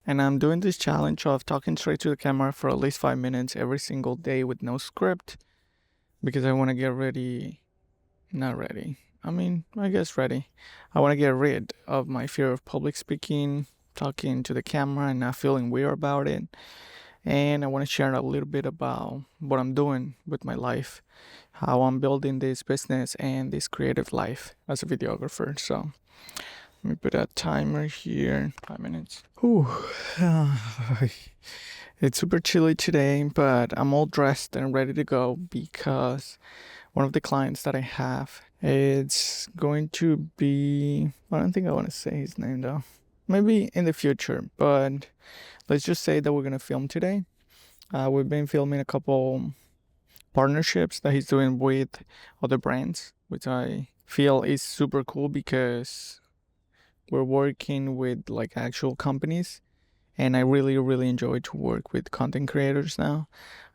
And I'm doing this challenge of talking straight to the camera for at least 5 minutes every single day with no script because I want to get ready. Not ready. I guess ready. I want to get rid of my fear of public speaking, talking to the camera, and not feeling weird about it. And I want to share a little bit about what I'm doing with my life, how I'm building this business and this creative life as a videographer. So let me put a timer here. 5 minutes. Whew. It's super chilly today, but I'm all dressed and ready to go because one of the clients that I have, it's going to be, I don't think I want to say his name though. Maybe in the future, but let's just say that we're going to film today. We've been filming a couple partnerships that he's doing with other brands, which I feel is super cool because we're working with like actual companies, and I really enjoy to work with content creators now.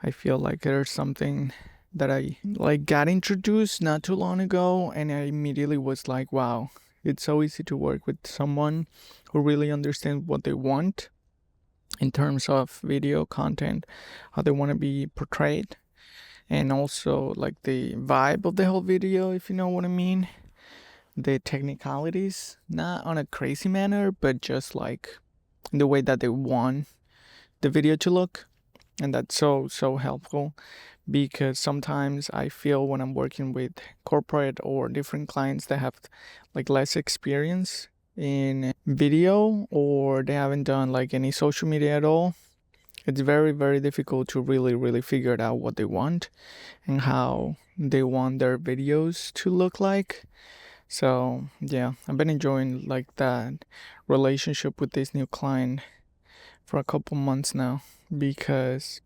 I feel like there's something that I like got introduced not too long ago, and I immediately was like, wow, it's so easy to work with someone who really understands what they want in terms of video content, how they want to be portrayed, and also like the vibe of the whole video, if you know what I mean. The technicalities, not on a crazy manner, but just like the way that they want the video to look. And that's so helpful because sometimes I feel when I'm working with corporate or different clients that have like less experience in video, or they haven't done like any social media at all, it's very difficult to really figure out what they want and how they want their videos to look like. So yeah, I've been enjoying like that relationship with this new client for a couple months now because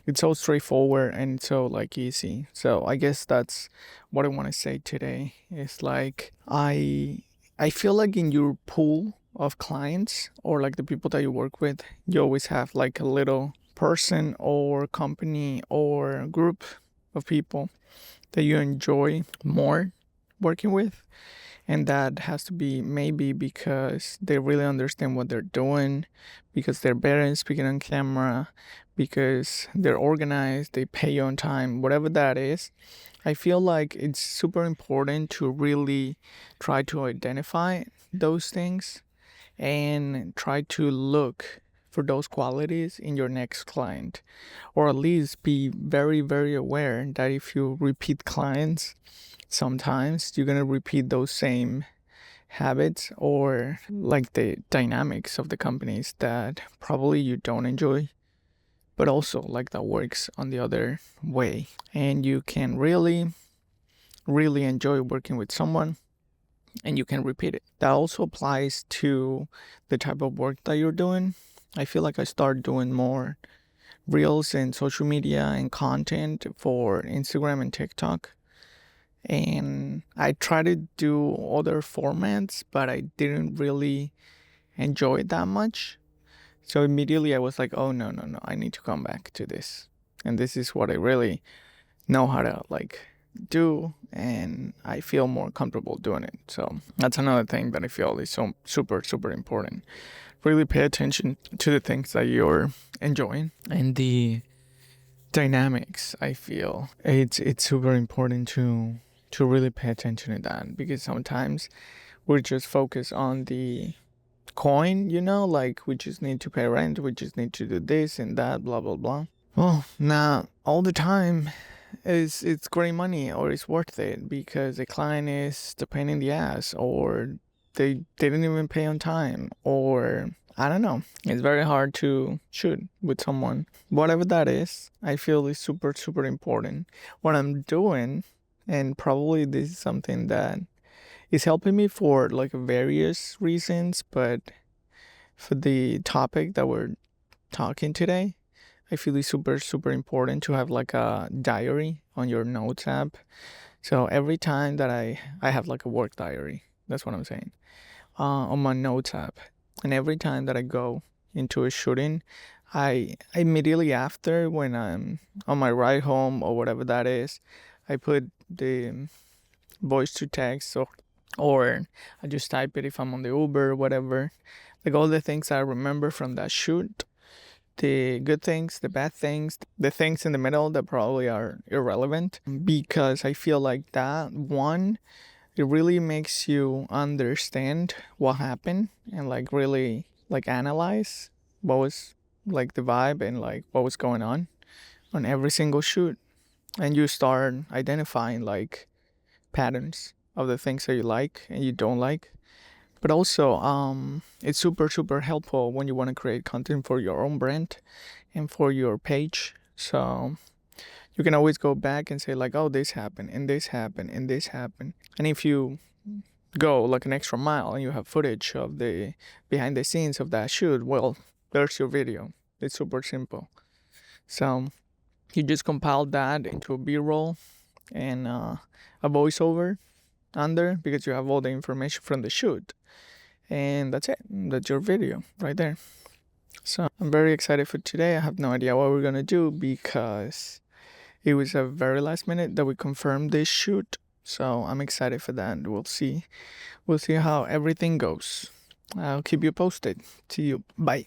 it's so straightforward and so like easy. So I guess that's what I want to say today. Is like I feel like in your pool of clients or like the people that you work with, you always have like a little person or company or group of people that you enjoy more working with. And that has to be maybe because they really understand what they're doing, because they're better at speaking on camera, because they're organized, they pay you on time, whatever that is. I feel like it's super important to really try to identify those things and try to look for those qualities in your next client, or at least be very aware that if you repeat clients, sometimes you're gonna repeat those same habits or like the dynamics of the companies that probably you don't enjoy, but also like that works on the other way, and you can really enjoy working with someone and you can repeat it. That also applies to the type of work that you're doing. I feel like I start doing more reels and social media and content for Instagram and TikTok, and I try to do other formats, but I didn't really enjoy it that much. So immediately I was like, oh no, I need to come back to this. And this is what I really know how to like do, and I feel more comfortable doing it. So that's another thing that I feel is so super important. Really pay attention to the things that you're enjoying and the dynamics. I feel it's super important to really pay attention to that, because sometimes we're just focused on the coin, like we just need to pay rent, we just need to do this and that, blah. Well, not all the time is it's great money or it's worth it, because the client is the pain in the ass, or they didn't even pay on time, or I don't know. It's very hard to shoot with someone. Whatever that is, I feel is super important. What I'm doing, and probably this is something that is helping me for like various reasons, but for the topic that we're talking today, I feel it's super important to have like a diary on your notes app. So every time that I have like a work diary, that's what I'm saying, on my notes app. And every time that I go into a shooting, I immediately after, when I'm on my ride home or whatever that is, I put the voice to text, or I just type it if I'm on the Uber or whatever. like all the things I remember from that shoot, the good things, the bad things, the things in the middle that probably are irrelevant, because I feel like that one, it really makes you understand what happened and like really like analyze what was like the vibe and like what was going on every single shoot, and you start identifying like patterns of the things that you like and you don't like. But also, it's super helpful when you want to create content for your own brand and for your page. So you can always go back and say like, oh, this happened and this happened and this happened. And if you go like an extra mile and you have footage of the behind the scenes of that shoot, well, there's your video. It's super simple. So you just compile that into a B-roll and a voiceover under, because you have all the information from the shoot, and that's it. That's your video right there. So I'm very excited for today. I have no idea what we're gonna do because it was a very last minute that we confirmed this shoot. So I'm excited for that. We'll see how everything goes. I'll keep you posted. See you. Bye.